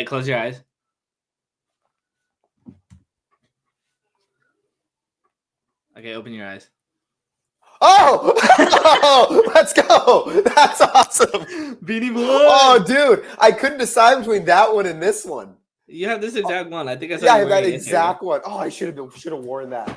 right, close your eyes. Okay, open your eyes. Oh, let's go. That's awesome. Beanie Boy. Oh, dude. I couldn't decide between that one and this one. You have this exact one. I think I saw Yeah, I you have that wearing it exact one. Oh, I should have worn that.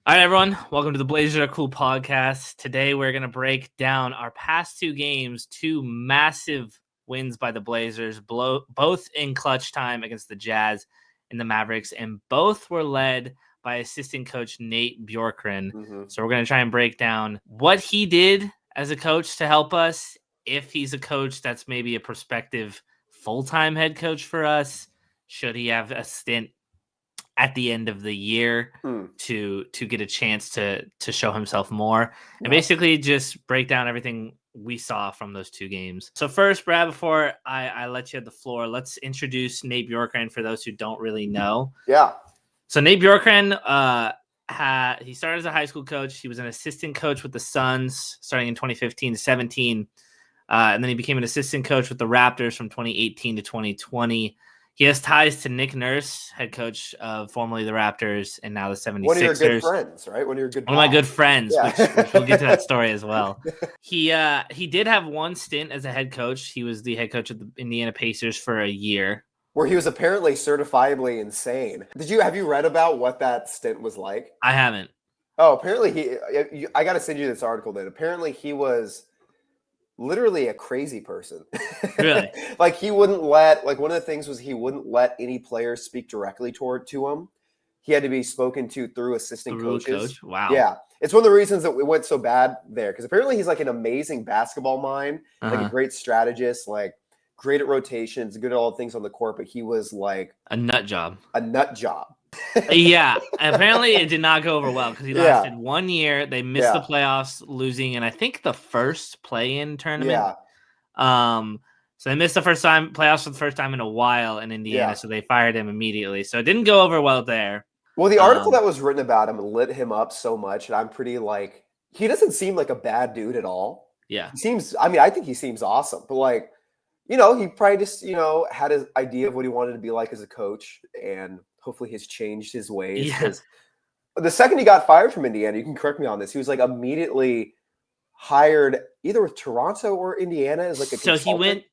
All right, everyone. Welcome to the Blazers Are Cool podcast. Today, we're going to break down our past two games, two massive wins by the Blazers, both in clutch time against the Jazz and the Mavericks, and both were led by assistant coach Nate Bjorkgren. Mm-hmm. So we're going to try and break down what he did as a coach to help us, if he's a coach that's maybe a prospective full-time head coach for us, should he have a stint at the end of the year to get a chance to show himself more, and basically just break down everything we saw from those two games. So first, Brad, before I let you have the floor, let's introduce Nate Bjorkgren for those who don't really know. Yeah. So Nate Bjorkgren, he started as a high school coach. He was an assistant coach with the Suns starting in 2015-17. And then he became an assistant coach with the Raptors from 2018 to 2020. He has ties to Nick Nurse, head coach of formerly the Raptors and now the 76ers. One of your good friends, right? One of my good friends, yeah. which we'll get to that story as well. He did have one stint as a head coach. He was the head coach of the Indiana Pacers for a year, where he was apparently certifiably insane. Have you read about what that stint was like? I haven't. Oh, apparently I got to send you this article then. Apparently he was literally a crazy person. Really? Like he wouldn't let, like one of the things was he wouldn't let any players speak directly to him. He had to be spoken to through assistant coaches. Wow. Yeah. It's one of the reasons that we went so bad there, because apparently he's like an amazing basketball mind, like a great strategist, like great at rotations, good at all the things on the court, but he was like a nut job. Yeah. Apparently it did not go over well because he lasted 1 year. They missed the playoffs, losing in I think the first play-in tournament. So they missed the playoffs for the first time in a while in Indiana, so they fired him immediately. So it didn't go over well there. Well, the article that was written about him lit him up so much, and I'm pretty like, he doesn't seem like a bad dude at all. Yeah. I think he seems awesome, but like, he probably just, had his idea of what he wanted to be like as a coach, and hopefully he's changed his ways. Because the second he got fired from Indiana, you can correct me on this, he was like immediately hired either with Toronto or Indiana as like a consultant.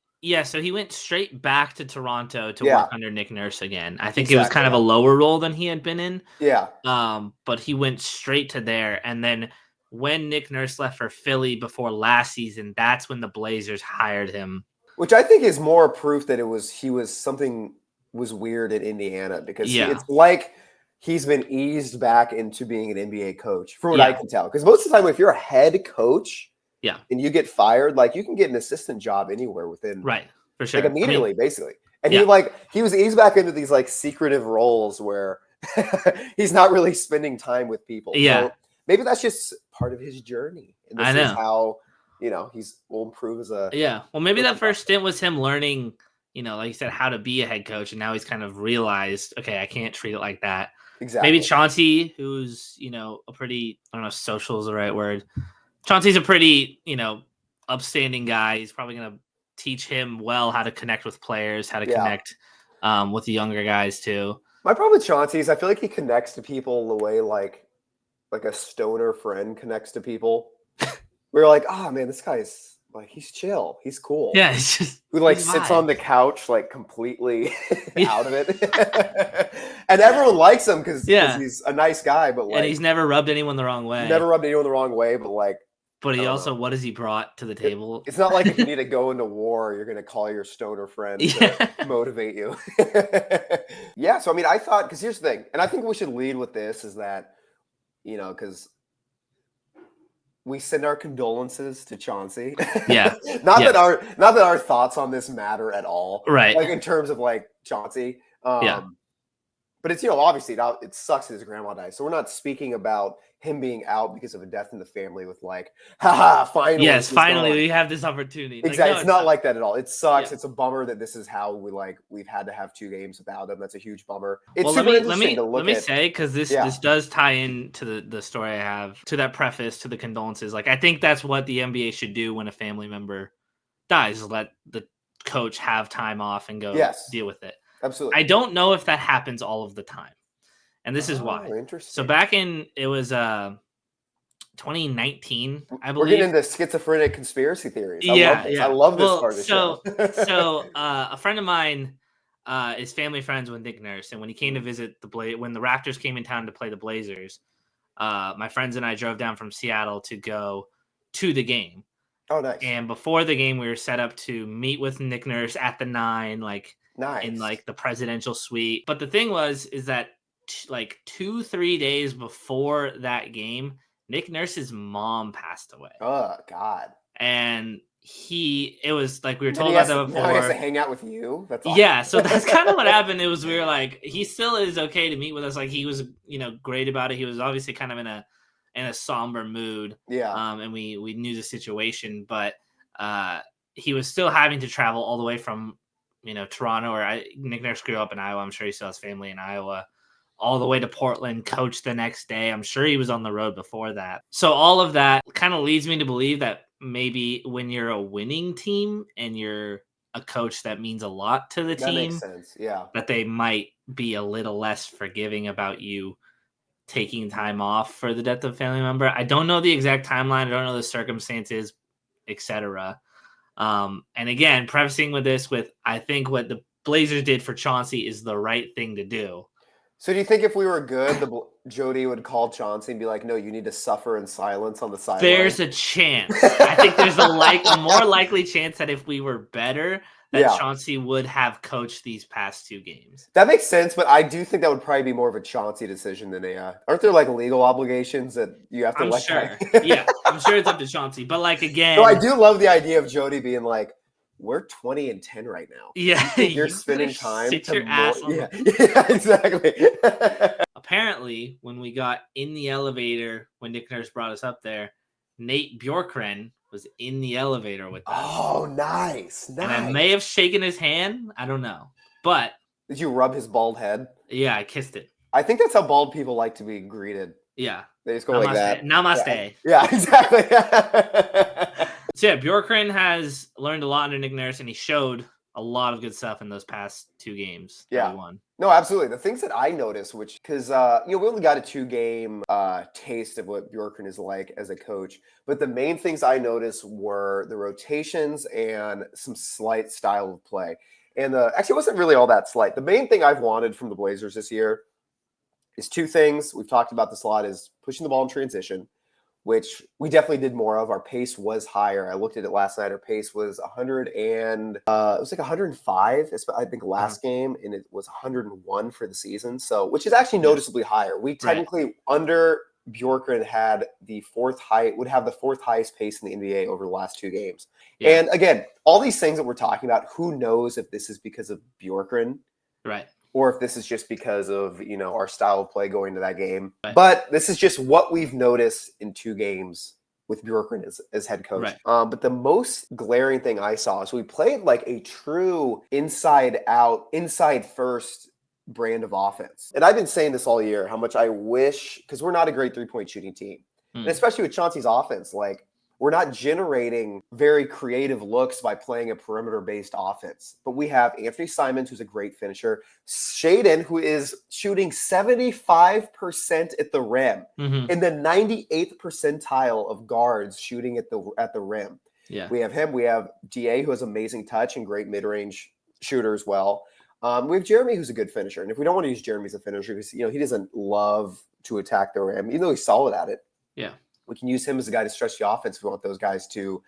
So he went straight back to Toronto to work under Nick Nurse again. I think it was kind of a lower role than he had been in. Yeah. But he went straight to there. And then when Nick Nurse left for Philly before last season, that's when the Blazers hired him. Which I think is more proof that something was weird in Indiana, because it's like he's been eased back into being an NBA coach, from what I can tell. Because most of the time, if you're a head coach and you get fired, like you can get an assistant job anywhere within, right, for sure, like immediately, basically. And he was eased back into these like secretive roles where he's not really spending time with people. Yeah, so maybe that's just part of his journey. And this is how will improve as a Well, maybe that first stint was him learning, like you said, how to be a head coach, and now he's kind of realized, okay, I can't treat it like that. Exactly. Maybe Chauncey, who's a pretty, I don't know if social is the right word. Chauncey's a pretty upstanding guy. He's probably gonna teach him well how to connect with players, how to connect with the younger guys too. My problem with Chauncey is I feel like he connects to people the way like a stoner friend connects to people. We're like, oh man, this guy's like, he's chill, he's cool. Yeah, it's just who like sits on the couch like completely out of it, and everyone likes him because he's a nice guy. But like, and he's never rubbed anyone the wrong way. But he also, what has he brought to the table? It's not like if you need to go into war, you're going to call your stoner friend to motivate you. So I mean, I thought, because here's the thing, and I think we should lead with this, is that because we send our condolences to Chauncey. Yeah. not that our thoughts on this matter at all. Right. Like in terms of like Chauncey. But it's, obviously it sucks that his grandma died. So we're not speaking about him being out because of a death in the family with like, haha, finally. Yes, finally we have this opportunity. Exactly. Like, no, it's not like that at all. It sucks. Yeah. It's a bummer that this is how we've had to have 2 games without him. That's a huge bummer. It's super interesting to look at. Let me say, because this does tie into the story I have, to that preface, to the condolences. Like, I think that's what the NBA should do when a family member dies, is let the coach have time off and go deal with it. Absolutely. I don't know if that happens all of the time. And this is why. Interesting. So back in, it was 2019, I believe. We're getting into schizophrenic conspiracy theories. I love this part of the show. So a friend of mine is family friends with Nick Nurse. And when he came to visit when the Raptors came in town to play the Blazers, my friends and I drove down from Seattle to go to the game. Oh, nice. And before the game, we were set up to meet with Nick Nurse at the 9, in the presidential suite. But the thing is that 2-3 days before that game, Nick Nurse's mom passed away. Oh, God. And it was like we were told about that before. Now he has to hang out with you? That's awesome. Yeah, so that's kind of what happened. It was, we were like, he still is okay to meet with us. Like, he was, great about it. He was obviously kind of in a somber mood. Yeah. And we knew the situation, but he was still having to travel all the way from, Toronto, where Nick Nurse grew up in Iowa. I'm sure he still has family in Iowa. All the way to Portland, coach the next day. I'm sure he was on the road before that. So all of that kind of leads me to believe that maybe when you're a winning team and you're a coach that means a lot to the team, makes sense. Yeah. that they might be a little less forgiving about you taking time off for the death of a family member. I don't know the exact timeline. I don't know the circumstances, etc. And again, prefacing with this I think what the Blazers did for Chauncey is the right thing to do. So do you think if we were good, Jody would call Chauncey and be like, no, you need to suffer in silence on the sideline? There's a chance. I think there's a more likely chance that if we were better, that Chauncey would have coached these past 2 games. That makes sense, but I do think that would probably be more of a Chauncey decision than aren't there legal obligations that you have to I'm sure. Yeah, I'm sure it's up to Chauncey. But again. So I do love the idea of Jody being like, we're 20-10 right now. Yeah. You're spending time sit your ass on yeah, exactly. Apparently, when we got in the elevator, when Nick Nurse brought us up there, Nate Bjorkgren was in the elevator with us. Oh, nice. And I may have shaken his hand. I don't know. But did you rub his bald head? Yeah, I kissed it. I think that's how bald people like to be greeted. Yeah. They just go like that. Namaste. Yeah, exactly. So yeah, Bjorkgren has learned a lot under Nick Nurse, and he showed a lot of good stuff in those past 2 games. Yeah. Won. No, absolutely. The things that I noticed, because we only got a 2-game taste of what Bjorkgren is like as a coach, but the main things I noticed were the rotations and some slight style of play. And actually, it wasn't really all that slight. The main thing I've wanted from the Blazers this year is 2 things. We've talked about this a lot: is pushing the ball in transition, which we definitely did more of. Our pace was higher. I looked at it last night. Our pace was 100 and it was 105, I think, last game, and it was 101 for the season. So, which is actually noticeably higher. We technically under Bjorkgren had the 4th highest pace in the NBA over the last 2 games. Yeah. And again, all these things that we're talking about, who knows if this is because of Bjorkgren, right? Or if this is just because of, our style of play going to that game. Right. But this is just what we've noticed in 2 games with Bjorkgren as head coach. Right. But the most glaring thing I saw is we played like a true inside out, inside first brand of offense. And I've been saying this all year, how much I wish, because we're not a great 3-point shooting team. And especially with Chauncey's offense, we're not generating very creative looks by playing a perimeter-based offense. But we have Anthony Simons, who's a great finisher, Shaedon, who is shooting 75% at the rim, in the 98th percentile of guards shooting at the rim. Yeah. We have him. We have DA, who has amazing touch and great mid-range shooter as well. We have Jeremy, who's a good finisher. And if we don't want to use Jeremy as a finisher, because he doesn't love to attack the rim, even though he's solid at it. Yeah. We can use him as a guy to stretch the offense if we want those guys to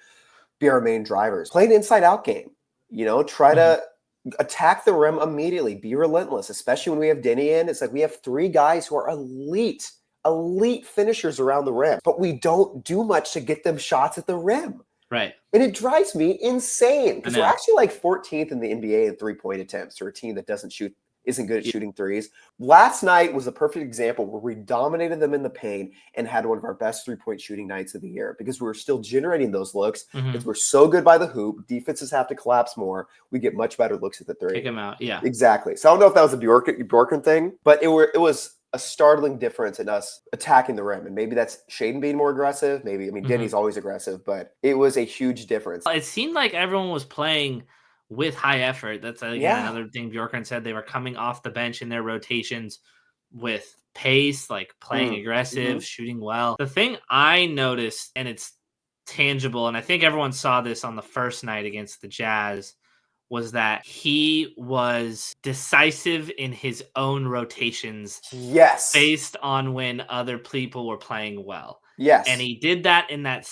be our main drivers. Play an inside-out game. Try to attack the rim immediately. Be relentless, especially when we have Denny in. It's like we have 3 guys who are elite finishers around the rim, but we don't do much to get them shots at the rim. Right. And it drives me insane because we're actually 14th in the NBA in 3-point attempts for a team that isn't good at shooting threes. Last night was a perfect example where we dominated them in the paint and had one of our best 3-point shooting nights of the year because we were still generating those looks because we're so good by the hoop. Defenses have to collapse more. We get much better looks at the 3. Kick them out. Yeah, exactly. So I don't know if that was a Bjorkgren thing, but it was a startling difference in us attacking the rim. And maybe that's Shaedon being more aggressive. Denny's always aggressive, but it was a huge difference. It seemed like everyone was playing with high effort. That's again Yeah. another thing Bjorkgren said. They were coming off the bench in their rotations with pace, like playing aggressive, shooting well. The thing I noticed, and it's tangible, and I think everyone saw this on the first night against the Jazz, was that he was decisive in his own rotations Yes. based on when other people were playing well. And Yes. he did that in that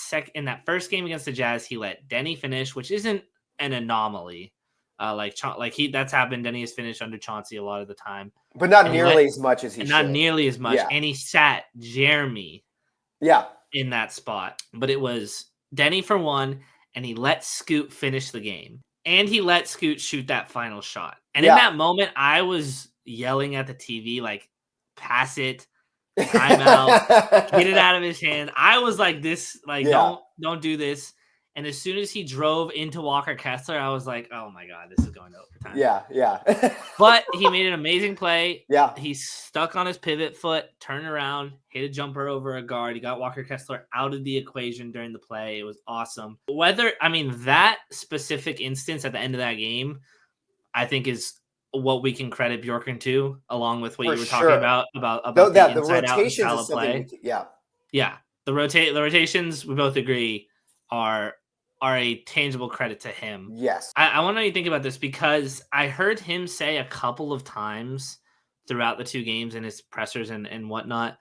first game against the Jazz. He let Denny finish, which isn't an anomaly. That's happened. Denny has finished under Chauncey a lot of the time, But not and nearly as much as he not should. nearly as much. Yeah. And he sat Jeremy Yeah. in that spot, but it was Denny for one, and he let Scoot finish the game, and he let Scoot shoot that final shot. And in that moment, I was yelling at the TV like, "Pass it, timeout, get it out of his hand." I was like, "This, like, don't do this." And as soon as he drove into Walker Kessler, I was like, "Oh my god, this is going to overtime." Yeah. But he made an amazing play. Yeah. He stuck on his pivot foot, turned around, hit a jumper over a guard. He got Walker Kessler out of the equation during the play. It was awesome. That specific instance at the end of that game, I think is what we can credit Bjorkgren to, along with what you were talking about the inside out and style of play. Yeah. The rotations, we both agree, are a tangible credit to him. Yes. I want to know what you think about this, because I heard him say a couple of times throughout the two games in his pressers and whatnot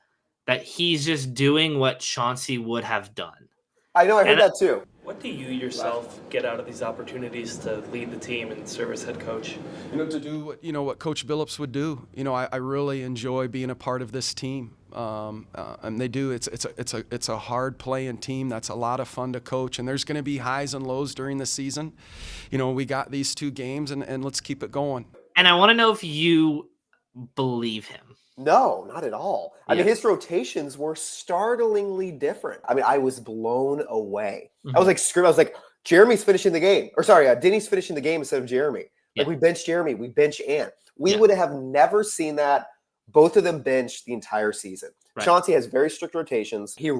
that he's just doing what Chauncey would have done. I know, I heard that too. What do you yourself get out of these opportunities to lead the team and serve as head coach? To do what Coach Billups would do. I really enjoy being a part of this team. And they do. It's a hard playing team. That's a lot of fun to coach. And there's going to be highs and lows during the season. We got these two games, and let's keep it going. And I want to know if you believe him. No, not at all. I mean, his rotations were startlingly different. I mean, I was blown away. I was like, screaming. I was like, Jeremy's finishing the game. Or sorry, Denny's finishing the game instead of Jeremy. Like, we bench Jeremy. We bench Ant. We would have never seen that. Both of them benched the entire season. Right. Chauncey has very strict rotations. He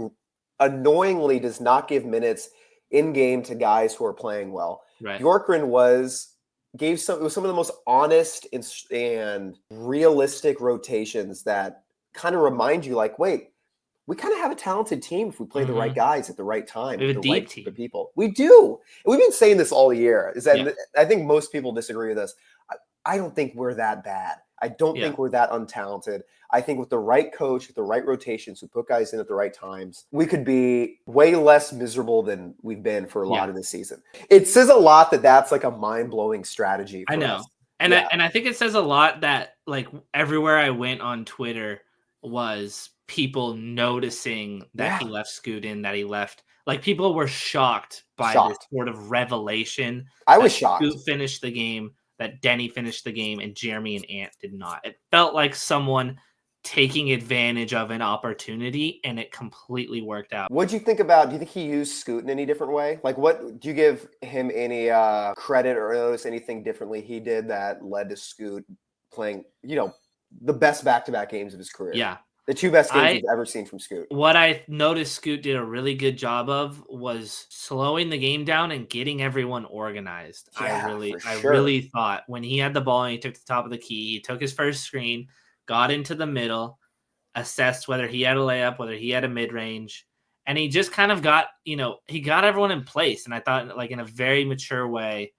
annoyingly does not give minutes in game to guys who are playing well. Right. Bjorkgren gave some of the most honest and realistic rotations that kind of remind you, like, wait, we kind of have a talented team if we play the right guys at the right time. We have a deep right team. People. We do. And we've been saying this all year. Is that I think most people disagree with us. I don't think we're that bad. I don't think we're that untalented. I think with the right coach, with the right rotations, who put guys in at the right times, we could be way less miserable than we've been for a lot of this season. It says a lot that that's like a mind-blowing strategy for us. And I think it says a lot that, like, everywhere I went on Twitter was people noticing that he left Scoot in, that he left. Like, people were shocked by this sort of revelation. I was shocked. Scoot finished the game, that Denny finished the game, and Jeremy and Ant did not. It felt like someone taking advantage of an opportunity, and it completely worked out. What do you think about, do you think he used Scoot in any different way? Like, what do you give him any credit or notice anything differently he did that led to Scoot playing, the best back-to-back games of his career? Yeah. The two best games we've ever seen from Scoot. What I noticed Scoot did a really good job of was slowing the game down and getting everyone organized. Yeah, I really thought when he had the ball and he took the top of the key, he took his first screen, got into the middle, assessed whether he had a layup, whether he had a mid-range, and he just kind of got, he got everyone in place. And I thought, like, in a very mature way.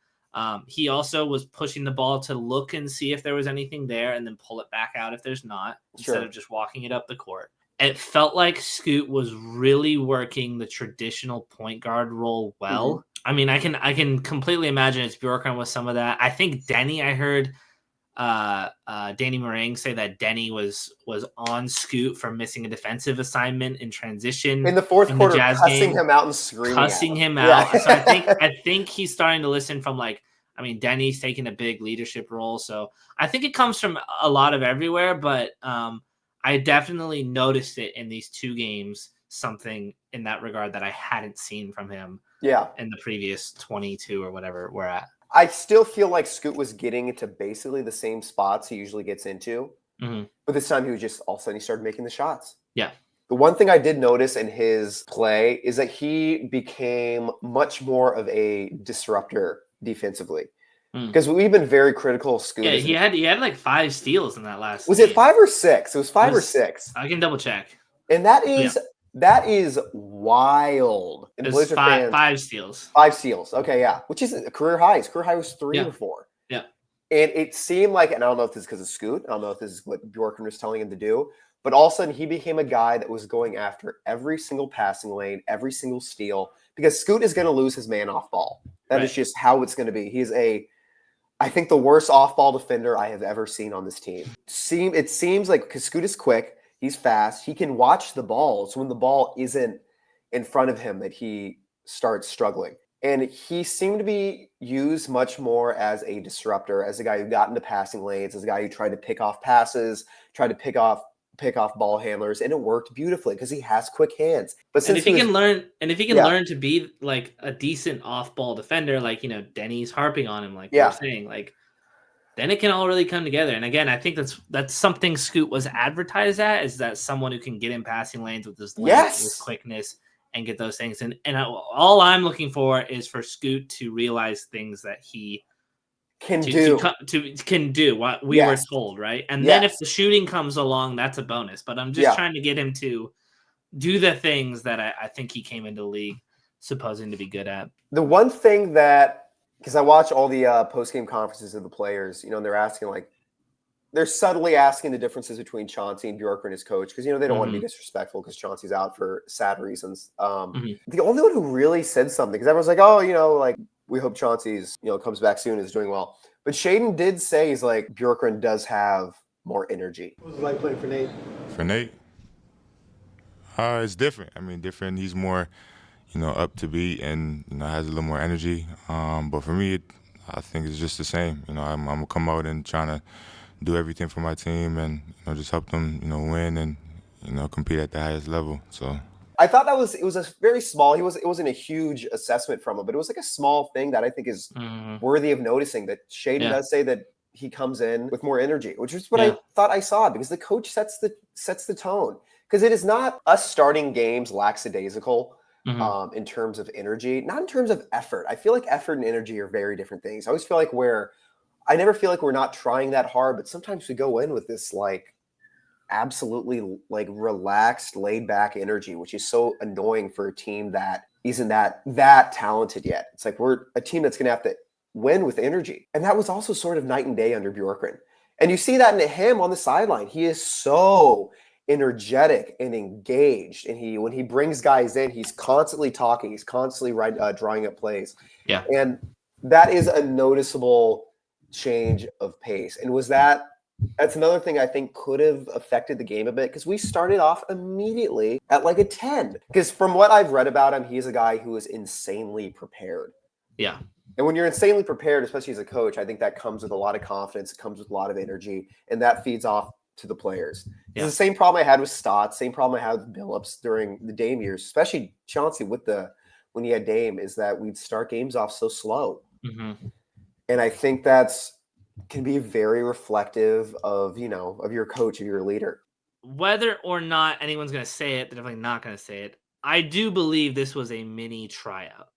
He also was pushing the ball to look and see if there was anything there and then pull it back out if there's not, instead of just walking it up the court. It felt like Scoot was really working the traditional point guard role well. I mean, I can completely imagine it's Bjorkgren with some of that. I think Denny, I heard Danny Meringue say that Denny was on Scoot for missing a defensive assignment in transition in the fourth quarter, cussing him out and screaming, cussing him out. So I think he's starting to listen from, like, I mean, Denny's taking a big leadership role, so I think it comes from a lot of everywhere. But I definitely noticed it in these two games, something in that regard that I hadn't seen from him. In the previous 22 or whatever we're at. I still feel like Scoot was getting into basically the same spots he usually gets into. But this time he was just, all of a sudden he started making the shots. Yeah. The one thing I did notice in his play is that he became much more of a disruptor defensively. because we've been very critical of Scoot. Yeah, he had like 5 steals in that last. Was game. it 5 or 6? It was 5 or 6. I can double check. And that is wild. And It's Blizzard fans, 5 steals. 5 steals. Okay, yeah, which is a career high. His career high was 3 before. Yeah. And it seemed like, and I don't know if this is because of Scoot. I don't know if this is what Bjorkgren was telling him to do. But all of a sudden, he became a guy that was going after every single passing lane, every single steal, because Scoot is going to lose his man off ball. That is just how it's going to be. He is I think, the worst off-ball defender I have ever seen on this team. It seems like, because Scoot is quick, he's fast, he can watch the ball. So when the ball isn't in front of him, that he starts struggling. And he seemed to be used much more as a disruptor, as a guy who got into passing lanes, as a guy who tried to pick off passes, tried to pick off ball handlers, and it worked beautifully because he has quick hands. But if he can learn to be like a decent off-ball defender, like Denny's harping on him, like you're saying, like then it can all really come together. And again, I think that's something Scoot was advertised at, is that someone who can get in passing lanes with his length, his quickness, and get those things. And all I'm looking for is for Scoot to realize things that he can do what we were told, right? And then if the shooting comes along, that's a bonus. But I'm just trying to get him to do the things that I think he came into the league supposing to be good at. The one thing that, because I watch all the post-game conferences of the players, and they're asking, like, they're subtly asking the differences between Chauncey and Bjorkgren as coach, because, they don't want to be disrespectful because Chauncey's out for sad reasons. The only one who really said something, because everyone's like, oh, like, we hope Chauncey's, comes back soon and is doing well. But Shaden did say, he's like, Bjorkgren does have more energy. What was it like playing for Nate? For Nate? It's different. I mean, different. He's more, up to beat and, has a little more energy. But for me, I think it's just the same. I'm going to come out and trying to do everything for my team and, just help them, win and, compete at the highest level. So I thought it was a very small, it wasn't a huge assessment from him, but it was like a small thing that I think is worthy of noticing, that Shaden does say that he comes in with more energy, which is what I thought I saw, because the coach sets the tone. Because it is not us starting games lackadaisical in terms of energy, not in terms of effort. I feel like effort and energy are very different things. I always feel like I never feel like we're not trying that hard, but sometimes we go in with this like absolutely like relaxed, laid back energy, which is so annoying for a team that isn't that talented yet. It's like we're a team that's going to have to win with energy. And that was also sort of night and day under Bjorkgren. And you see that in him on the sideline. He is so energetic and engaged. And when he brings guys in, he's constantly talking. He's constantly drawing up plays. Yeah. And that is a noticeable change of pace. And that's another thing I think could have affected the game a bit, because we started off immediately at like a 10. Because from what I've read about him, he's a guy who is insanely prepared. Yeah. And when you're insanely prepared, especially as a coach, I think that comes with a lot of confidence. It comes with a lot of energy, and that feeds off to the players. It's the same problem I had with Stott, same problem I had with Billups during the Dame years, especially Chauncey when he had Dame, is that we'd start games off so slow. And I think can be very reflective of your coach, of your leader. Whether or not anyone's going to say it, they're definitely not going to say it. I do believe this was a mini tryout.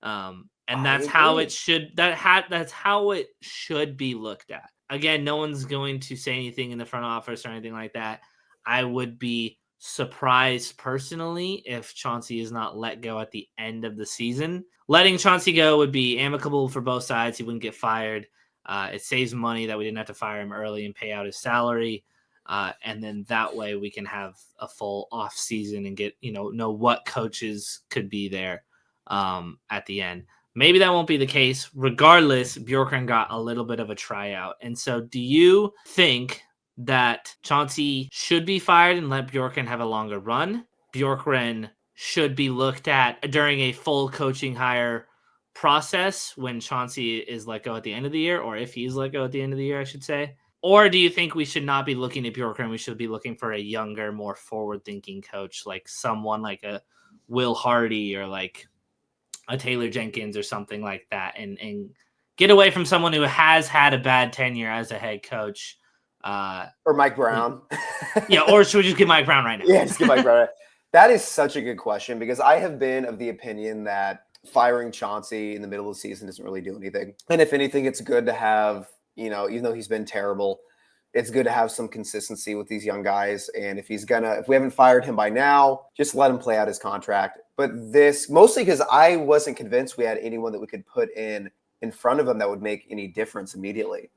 And that's how it should that's how it should be looked at. Again, no one's going to say anything in the front office or anything like that. I would be surprised personally if Chauncey is not let go at the end of the season. Letting Chauncey go would be amicable for both sides. He wouldn't get fired. It saves money that we didn't have to fire him early and pay out his salary. And then that way we can have a full off season and get, know what coaches could be there at the end. Maybe that won't be the case. Regardless, Bjorkgren got a little bit of a tryout. And so do you think that Chauncey should be fired and let Bjorkgren have a longer run? Bjorkgren should be looked at during a full coaching hire process when Chauncey is let go at the end of the year, or if he's let go at the end of the year, I should say? Or do you think we should not be looking at Bjorkgren? We should be looking for a younger, more forward-thinking coach, like someone like a Will Hardy or like a Taylor Jenkins or something like that, and get away from someone who has had a bad tenure as a head coach. Or Mike Brown. Or should we just get Mike Brown right now? Yeah, just get Mike Brown. That is such a good question, because I have been of the opinion that firing Chauncey in the middle of the season doesn't really do anything. And if anything, it's good to have, even though he's been terrible, it's good to have some consistency with these young guys. And if we haven't fired him by now, just let him play out his contract. But this, mostly because I wasn't convinced we had anyone that we could put in front of him that would make any difference immediately.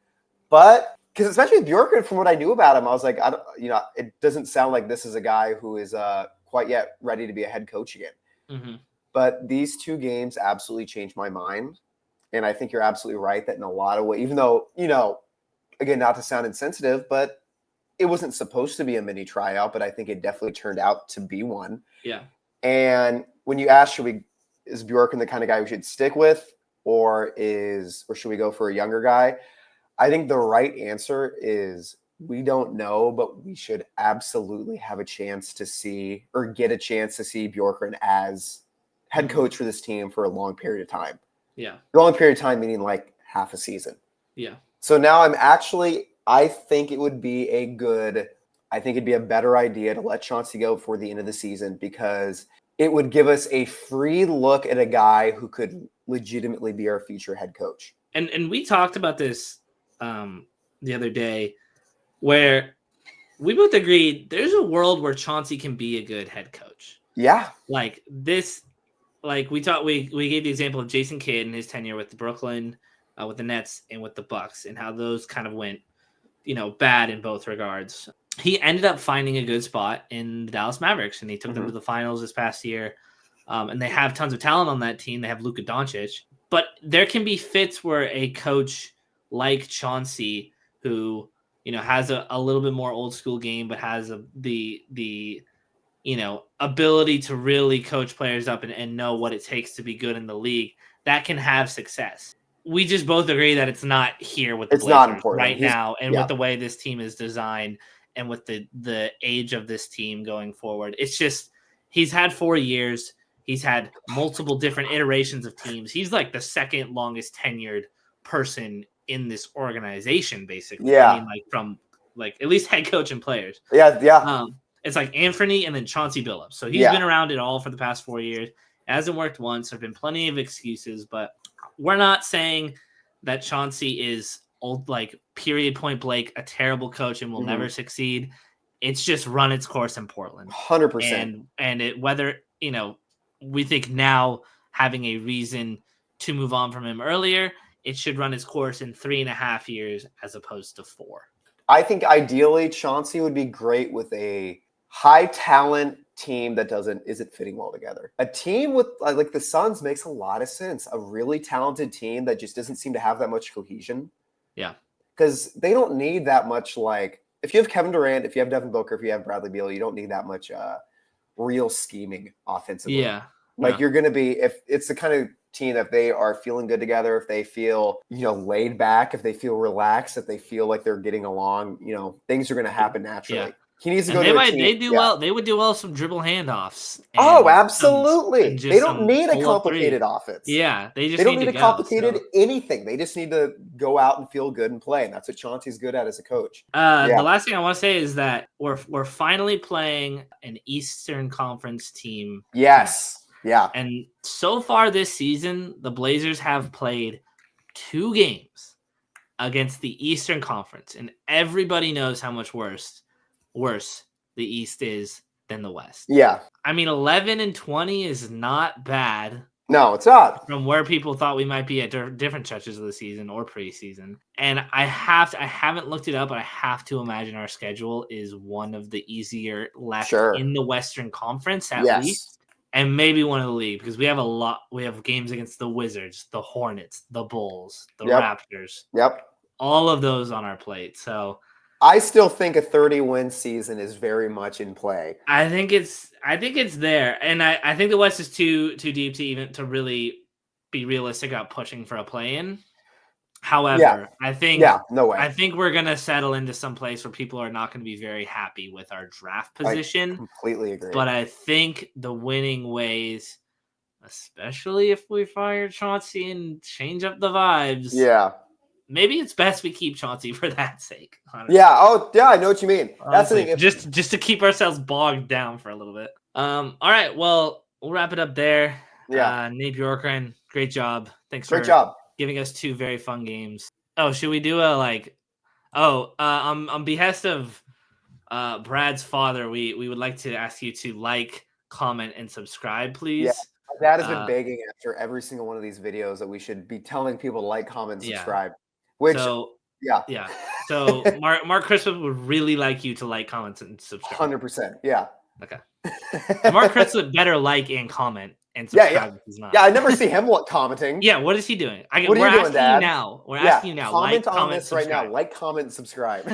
But because especially with Bjorkgren, from what I knew about him, I was like, it doesn't sound like this is a guy who is quite yet ready to be a head coach again. Mm-hmm. But these 2 games absolutely changed my mind. And I think you're absolutely right that in a lot of ways, even though, again, not to sound insensitive, but it wasn't supposed to be a mini tryout, but I think it definitely turned out to be one. Yeah. And when you ask, is Bjorkgren the kind of guy we should stick with, or should we go for a younger guy? I think the right answer is we don't know, but we should absolutely have a chance to see, or get a chance to see Bjorkgren as head coach for this team for a long period of time. Yeah. A long period of time, meaning like half a season. Yeah. So now I think it'd be a better idea to let Chauncey go before the end of the season, because it would give us a free look at a guy who could legitimately be our future head coach. And we talked about this the other day, where we both agreed there's a world where Chauncey can be a good head coach. Yeah. Like this, like we gave the example of Jason Kidd and his tenure with Brooklyn, with the Nets and with the Bucks, and how those kind of went, bad in both regards. He ended up finding a good spot in the Dallas Mavericks, and he took them to the finals this past year. And they have tons of talent on that team. They have Luka Doncic, but there can be fits where a coach like Chauncey, who has a little bit more old school game, but has the ability to really coach players up and know what it takes to be good in the league, that can have success. We just both agree that it's not here with the Blazers not important right now, and with the way this team is designed and with the age of this team going forward. It's just, he's had 4 years. He's had multiple different iterations of teams. He's like the second longest tenured person in this organization, basically. Yeah. I mean, like from at least head coach and players. Yeah. Yeah. It's like Anthony and then Chauncey Billups. So he's been around it all for the past 4 years. It hasn't worked once. There have been plenty of excuses, but we're not saying that Chauncey is old, like period point blank, a terrible coach and will never succeed. It's just run its course in Portland. 100%. And it, whether, we think now having a reason to move on from him earlier, it should run its course in 3.5 years as opposed to 4. I think ideally Chauncey would be great with a high talent team that isn't fitting well together. A team with like the Suns makes a lot of sense. A really talented team that just doesn't seem to have that much cohesion. Yeah. Because they don't need that much, like, if you have Kevin Durant, if you have Devin Booker, if you have Bradley Beal, you don't need that much real scheming offensively. Yeah. Like you're going to be, if it's the kind of team that they are feeling good together, if they feel, laid back, if they feel relaxed, if they feel like they're getting along, things are going to happen naturally. Yeah. He needs to go to a team. They would do well some dribble handoffs. Oh, absolutely. They don't need a complicated offense. Yeah, they don't need a complicated anything. They just need to go out and feel good and play, and that's what Chauncey's good at as a coach. The last thing I want to say is that we're finally playing an Eastern Conference team. Yes. Yeah. And so far this season, the Blazers have played 2 games against the Eastern Conference, and everybody knows how much worse the East is than the West. Yeah. I mean, 11-20 is not bad. No, it's not. From where people thought we might be at different stretches of the season or preseason. And I haven't looked it up, but I have to imagine our schedule is one of the easier left in the Western Conference at least. And maybe one of the league, because we have we have games against the Wizards, the Hornets, the Bulls, the Raptors. Yep. All of those on our plate. So I still think a 30-win season is very much in play. I think it's there. And I think the West is too deep to really be realistic about pushing for a play-in. However, I think no way. I think we're gonna settle into some place where people are not gonna be very happy with our draft position. I completely agree. But I think the winning ways, especially if we fire Chauncey and change up the vibes. Yeah. Maybe it's best we keep Chauncey for that sake. Yeah. Oh, yeah. I know what you mean. Honestly, that's the thing. Just to keep ourselves bogged down for a little bit. All right. Well, we'll wrap it up there. Yeah. Nate Bjorkgren, great job. Thanks Great for job. giving us 2 very fun games. Oh, should we do a on behest of Brad's father, we would like to ask you to like, comment, and subscribe, please. Yeah. My dad has been begging after every single one of these videos that we should be telling people to like, comment, subscribe. Which, yeah. So Mark Christmas would really like you to like, comment, and subscribe. 100%. Yeah. Okay. Mark Christmas better like and comment and subscribe if he's not. Yeah, I never see him commenting. Yeah, what is he doing? What are you we're doing, asking Dad? you now. We're asking you now. Comment like, on comment, this subscribe. right now. Like, comment, subscribe.